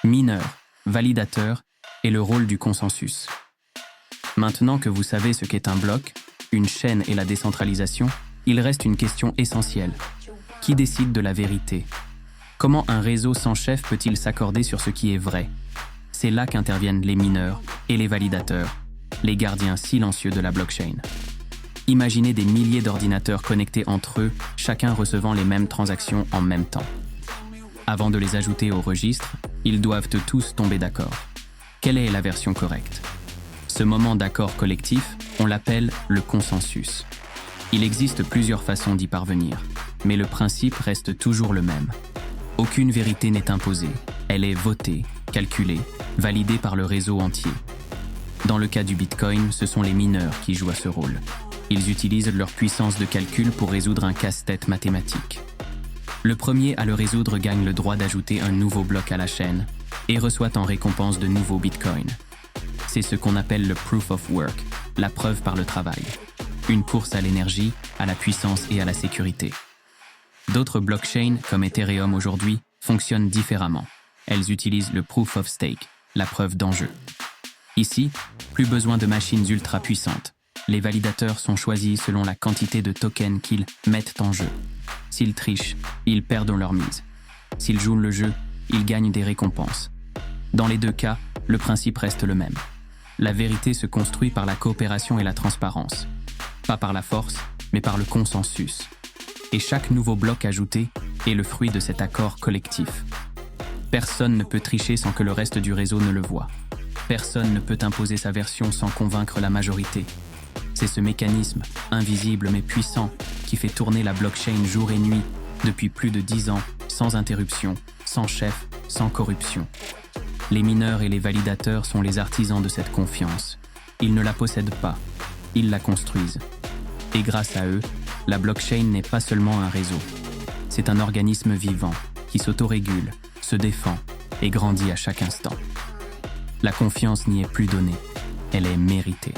Mineur, validateur et le rôle du consensus. Maintenant que vous savez ce qu'est un bloc, une chaîne et la décentralisation, il reste une question essentielle. Qui décide de la vérité? Comment un réseau sans chef peut-il s'accorder sur ce qui est vrai? C'est là qu'interviennent les mineurs et les validateurs, les gardiens silencieux de la blockchain. Imaginez des milliers d'ordinateurs connectés entre eux, chacun recevant les mêmes transactions en même temps. Avant de les ajouter au registre, ils doivent tous tomber d'accord. Quelle est la version correcte? Ce moment d'accord collectif, on l'appelle le consensus. Il existe plusieurs façons d'y parvenir, mais le principe reste toujours le même. Aucune vérité n'est imposée, elle est votée, calculée, validée par le réseau entier. Dans le cas du Bitcoin, ce sont les mineurs qui jouent à ce rôle. Ils utilisent leur puissance de calcul pour résoudre un casse-tête mathématique. Le premier à le résoudre gagne le droit d'ajouter un nouveau bloc à la chaîne et reçoit en récompense de nouveaux bitcoins. C'est ce qu'on appelle le proof of work, la preuve par le travail. Une course à l'énergie, à la puissance et à la sécurité. D'autres blockchains, comme Ethereum aujourd'hui, fonctionnent différemment. Elles utilisent le proof of stake, la preuve d'enjeu. Ici, plus besoin de machines ultra puissantes. Les validateurs sont choisis selon la quantité de tokens qu'ils mettent en jeu. S'ils trichent, ils perdent leur mise. S'ils jouent le jeu, ils gagnent des récompenses. Dans les deux cas, le principe reste le même. La vérité se construit par la coopération et la transparence. Pas par la force, mais par le consensus. Et chaque nouveau bloc ajouté est le fruit de cet accord collectif. Personne ne peut tricher sans que le reste du réseau ne le voie. Personne ne peut imposer sa version sans convaincre la majorité. C'est ce mécanisme, invisible mais puissant, qui fait tourner la blockchain jour et nuit, depuis plus de 10 ans, sans interruption, sans chef, sans corruption. Les mineurs et les validateurs sont les artisans de cette confiance. Ils ne la possèdent pas, ils la construisent. Et grâce à eux, la blockchain n'est pas seulement un réseau. C'est un organisme vivant, qui s'autorégule, se défend et grandit à chaque instant. La confiance n'y est plus donnée, elle est méritée.